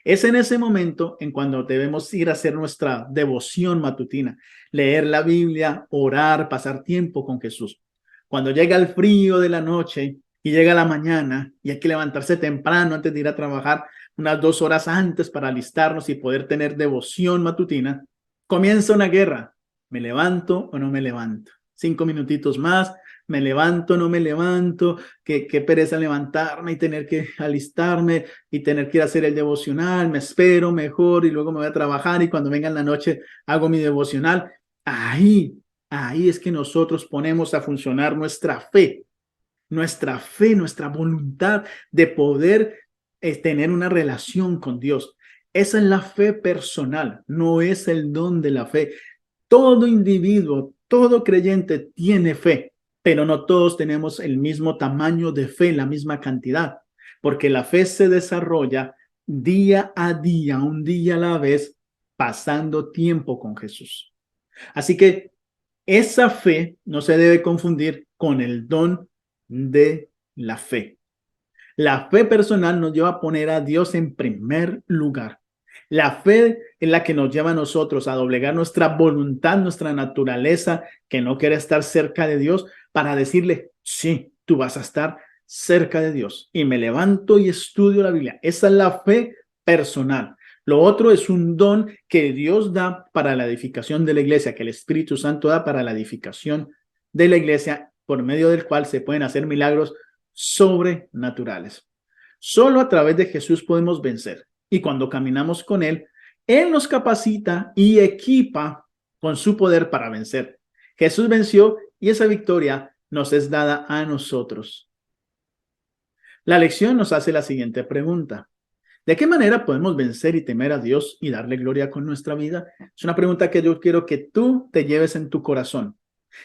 Es en ese momento en cuando debemos ir a hacer nuestra devoción matutina, leer la Biblia, orar, pasar tiempo con Jesús. Cuando llega el frío de la noche y llega la mañana y hay que levantarse temprano antes de ir a trabajar, unas 2 horas antes para alistarnos y poder tener devoción matutina, comienza una guerra. ¿Me levanto o no me levanto? 5 minutitos más, me levanto, no me levanto, qué pereza levantarme y tener que alistarme y tener que ir a hacer el devocional, me espero mejor y luego me voy a trabajar y cuando venga en la noche hago mi devocional. Ahí es que nosotros ponemos a funcionar nuestra fe, nuestra voluntad de poder tener una relación con Dios. Esa es la fe personal, no es el don de la fe. Todo individuo, todo creyente tiene fe, pero no todos tenemos el mismo tamaño de fe, la misma cantidad, porque la fe se desarrolla día a día, un día a la vez, pasando tiempo con Jesús. Así que esa fe no se debe confundir con el don de la fe. La fe personal nos lleva a poner a Dios en primer lugar. La fe es la que nos lleva a nosotros a doblegar nuestra voluntad, nuestra naturaleza, que no quiere estar cerca de Dios, para decirle, sí, tú vas a estar cerca de Dios. Y me levanto y estudio la Biblia. Esa es la fe personal. Lo otro es un don que Dios da para la edificación de la iglesia, que el Espíritu Santo da para la edificación de la iglesia, por medio del cual se pueden hacer milagros sobrenaturales. Solo a través de Jesús podemos vencer. Y cuando caminamos con Él, Él nos capacita y equipa con su poder para vencer. Jesús venció y esa victoria nos es dada a nosotros. La lección nos hace la siguiente pregunta. ¿De qué manera podemos vencer y temer a Dios y darle gloria con nuestra vida? Es una pregunta que yo quiero que tú te lleves en tu corazón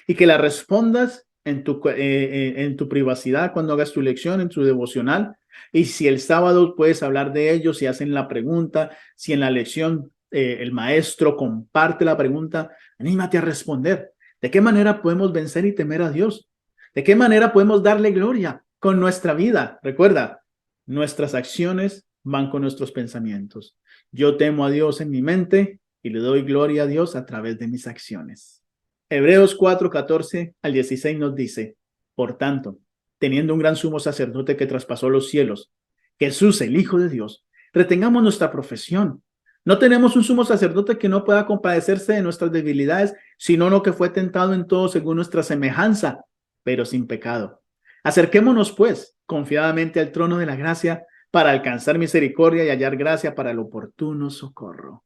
y que la respondas en tu privacidad cuando hagas tu lección, en tu devocional. Y si el sábado puedes hablar de ello, si hacen la pregunta, si en la lección el maestro comparte la pregunta, anímate a responder. ¿De qué manera podemos vencer y temer a Dios? ¿De qué manera podemos darle gloria con nuestra vida? Recuerda, nuestras acciones van con nuestros pensamientos. Yo temo a Dios en mi mente y le doy gloria a Dios a través de mis acciones. Hebreos 4, 14 al 16 nos dice, por tanto, teniendo un gran sumo sacerdote que traspasó los cielos, Jesús, el Hijo de Dios, retengamos nuestra profesión. No tenemos un sumo sacerdote que no pueda compadecerse de nuestras debilidades, sino uno que fue tentado en todo según nuestra semejanza, pero sin pecado. Acerquémonos, pues, confiadamente al trono de la gracia para alcanzar misericordia y hallar gracia para el oportuno socorro.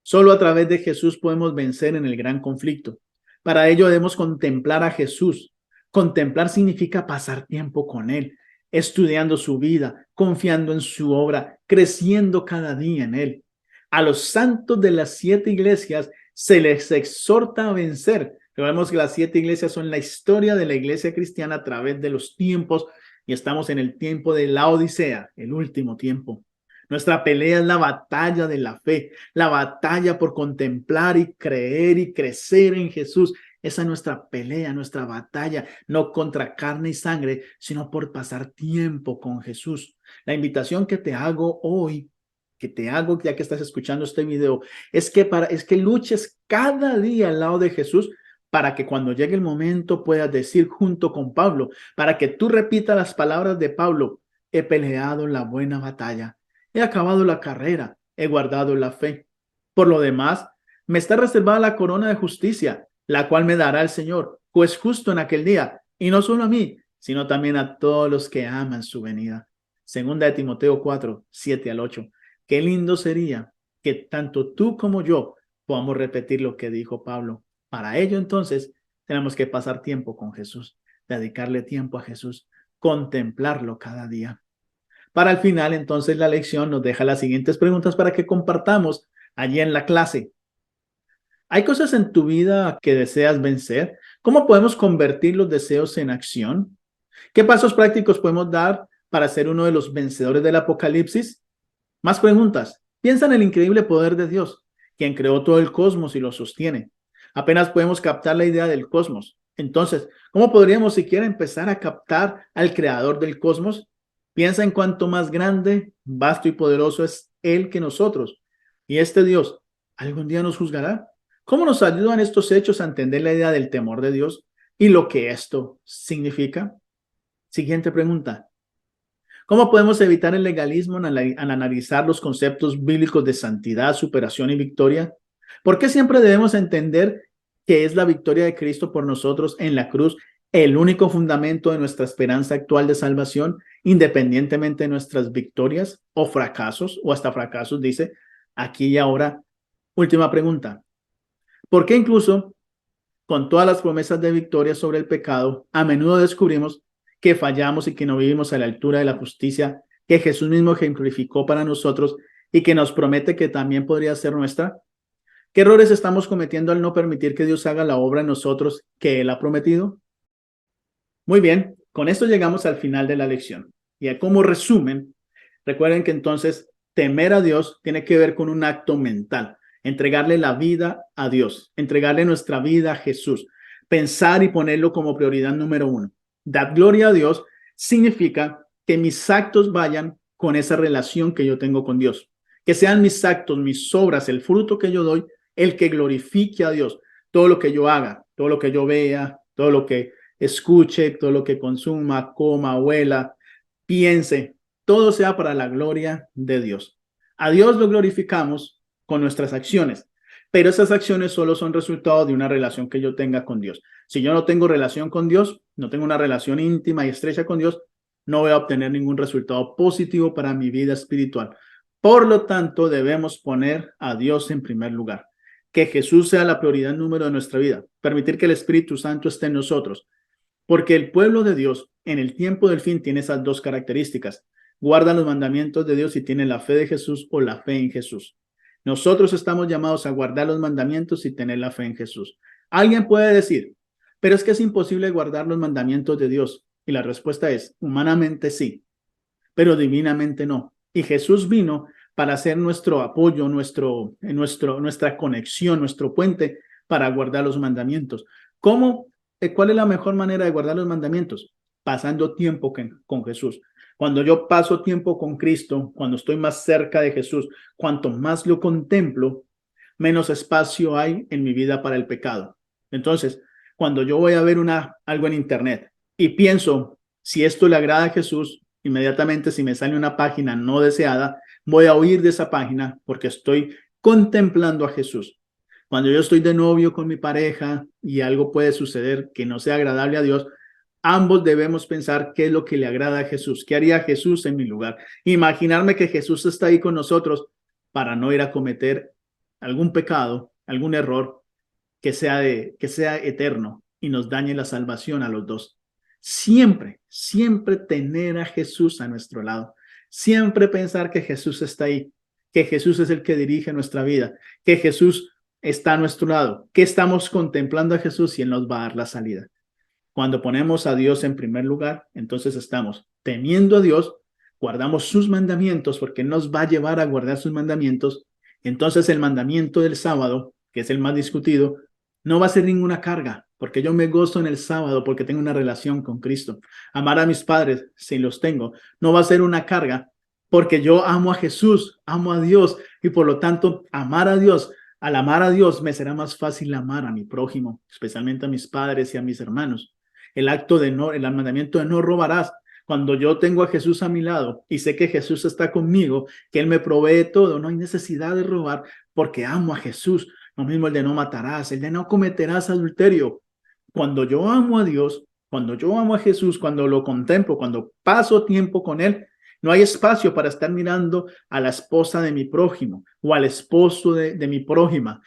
Solo a través de Jesús podemos vencer en el gran conflicto. Para ello debemos contemplar a Jesús. Contemplar significa pasar tiempo con Él, estudiando su vida, confiando en su obra, creciendo cada día en Él. A los santos de las 7 iglesias se les exhorta a vencer. Vemos que las 7 iglesias son la historia de la iglesia cristiana a través de los tiempos y estamos en el tiempo de la Odisea, el último tiempo. Nuestra pelea es la batalla de la fe, la batalla por contemplar y creer y crecer en Jesús. Esa es nuestra pelea, nuestra batalla, no contra carne y sangre, sino por pasar tiempo con Jesús. La invitación que te hago hoy, ya que estás escuchando este video, es que luches cada día al lado de Jesús para que cuando llegue el momento puedas decir junto con Pablo, para que tú repitas las palabras de Pablo, he peleado la buena batalla. He acabado la carrera, he guardado la fe. Por lo demás, me está reservada la corona de justicia, la cual me dará el Señor, pues justo en aquel día, y no solo a mí, sino también a todos los que aman su venida. Segunda de Timoteo 4, 7 al 8. Qué lindo sería que tanto tú como yo podamos repetir lo que dijo Pablo. Para ello, entonces, tenemos que pasar tiempo con Jesús, dedicarle tiempo a Jesús, contemplarlo cada día. Para el final, entonces, la lección nos deja las siguientes preguntas para que compartamos allí en la clase. ¿Hay cosas en tu vida que deseas vencer? ¿Cómo podemos convertir los deseos en acción? ¿Qué pasos prácticos podemos dar para ser uno de los vencedores del Apocalipsis? Más preguntas. Piensa en el increíble poder de Dios, quien creó todo el cosmos y lo sostiene. Apenas podemos captar la idea del cosmos. Entonces, ¿cómo podríamos siquiera empezar a captar al creador del cosmos? Piensa en cuánto más grande, vasto y poderoso es Él que nosotros. Y este Dios, ¿algún día nos juzgará? ¿Cómo nos ayudan estos hechos a entender la idea del temor de Dios y lo que esto significa? Siguiente pregunta. ¿Cómo podemos evitar el legalismo al analizar los conceptos bíblicos de santidad, superación y victoria? ¿Por qué siempre debemos entender que es la victoria de Cristo por nosotros en la cruz el único fundamento de nuestra esperanza actual de salvación, independientemente de nuestras victorias o fracasos, o hasta fracasos, dice aquí y ahora? Última pregunta. ¿Por qué incluso con todas las promesas de victoria sobre el pecado, a menudo descubrimos que fallamos y que no vivimos a la altura de la justicia que Jesús mismo ejemplificó para nosotros y que nos promete que también podría ser nuestra? ¿Qué errores estamos cometiendo al no permitir que Dios haga la obra en nosotros que Él ha prometido? Muy bien, con esto llegamos al final de la lección. Y como resumen, recuerden que entonces temer a Dios tiene que ver con un acto mental, entregarle la vida a Dios, entregarle nuestra vida a Jesús, pensar y ponerlo como prioridad número 1. Dar gloria a Dios significa que mis actos vayan con esa relación que yo tengo con Dios, que sean mis actos, mis obras, el fruto que yo doy, el que glorifique a Dios. Todo lo que yo haga, todo lo que yo vea, todo lo que escuche, todo lo que consuma, coma, huela, piense, todo sea para la gloria de Dios. A Dios lo glorificamos con nuestras acciones, pero esas acciones solo son resultado de una relación que yo tenga con Dios. Si yo no tengo relación con Dios, no tengo una relación íntima y estrecha con Dios, no voy a obtener ningún resultado positivo para mi vida espiritual. Por lo tanto, debemos poner a Dios en primer lugar. Que Jesús sea la prioridad número de nuestra vida. Permitir que el Espíritu Santo esté en nosotros. Porque el pueblo de Dios en el tiempo del fin tiene esas dos características. Guarda los mandamientos de Dios y tiene la fe de Jesús o la fe en Jesús. Nosotros estamos llamados a guardar los mandamientos y tener la fe en Jesús. Alguien puede decir, pero es que es imposible guardar los mandamientos de Dios. Y la respuesta es, humanamente sí, pero divinamente no. Y Jesús vino para ser nuestro apoyo, nuestra conexión, nuestro puente para guardar los mandamientos. ¿Cómo? ¿Cuál es la mejor manera de guardar los mandamientos? Pasando tiempo con Jesús. Cuando yo paso tiempo con Cristo, cuando estoy más cerca de Jesús, cuanto más lo contemplo, menos espacio hay en mi vida para el pecado. Entonces, cuando yo voy a ver algo en internet y pienso si esto le agrada a Jesús, inmediatamente si me sale una página no deseada, voy a huir de esa página porque estoy contemplando a Jesús. Cuando yo estoy de novio con mi pareja y algo puede suceder que no sea agradable a Dios, ambos debemos pensar qué es lo que le agrada a Jesús, qué haría Jesús en mi lugar. Imaginarme que Jesús está ahí con nosotros para no ir a cometer algún pecado, algún error que sea eterno y nos dañe la salvación a los dos. Siempre, siempre tener a Jesús a nuestro lado. Siempre pensar que Jesús está ahí, que Jesús es el que dirige nuestra vida, que Jesús está a nuestro lado, que estamos contemplando a Jesús y Él nos va a dar la salida. Cuando ponemos a Dios en primer lugar, entonces estamos temiendo a Dios, guardamos sus mandamientos porque Él nos va a llevar a guardar sus mandamientos. Entonces el mandamiento del sábado, que es el más discutido, no va a ser ninguna carga, porque yo me gozo en el sábado porque tengo una relación con Cristo. Amar a mis padres, si los tengo, no va a ser una carga, porque yo amo a Jesús, amo a Dios, y por lo tanto, amar a Dios, al amar a Dios, me será más fácil amar a mi prójimo, especialmente a mis padres y a mis hermanos. El mandamiento de no robarás. Cuando yo tengo a Jesús a mi lado y sé que Jesús está conmigo, que Él me provee todo, no hay necesidad de robar porque amo a Jesús. Lo mismo el de no matarás, el de no cometerás adulterio. Cuando yo amo a Dios, cuando yo amo a Jesús, cuando lo contemplo, cuando paso tiempo con Él, no hay espacio para estar mirando a la esposa de mi prójimo o al esposo de mi prójima.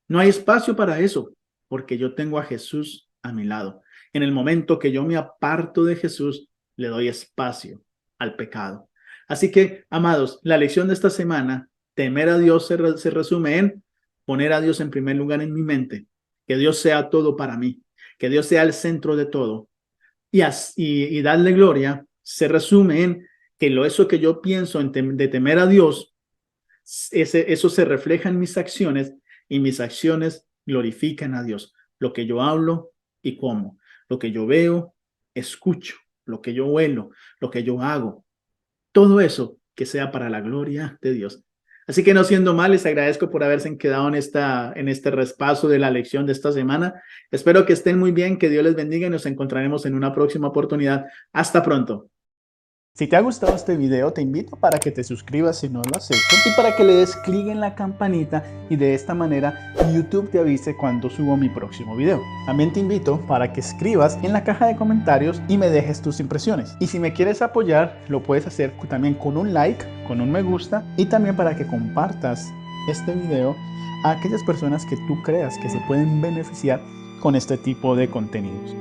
No hay espacio para eso, porque yo tengo a Jesús a mi lado. En el momento que yo me aparto de Jesús, le doy espacio al pecado. Así que, amados, la lección de esta semana, temer a Dios se resume en poner a Dios en primer lugar en mi mente, que Dios sea todo para mí, que Dios sea el centro de todo. Y darle gloria se resume en que eso que yo pienso de temer a Dios, eso se refleja en mis acciones y mis acciones glorifican a Dios. Lo que yo hablo y como, lo que yo veo, escucho, lo que yo huelo, lo que yo hago, todo eso que sea para la gloria de Dios. Así que no siendo mal, les agradezco por haberse quedado en este repaso de la lección de esta semana. Espero que estén muy bien, que Dios les bendiga y nos encontraremos en una próxima oportunidad. Hasta pronto. Si te ha gustado este video, te invito para que te suscribas si no lo has hecho y para que le des clic en la campanita y de esta manera YouTube te avise cuando subo mi próximo video. También te invito para que escribas en la caja de comentarios y me dejes tus impresiones. Y si me quieres apoyar, lo puedes hacer también con un like, con un me gusta y también para que compartas este video a aquellas personas que tú creas que se pueden beneficiar con este tipo de contenidos.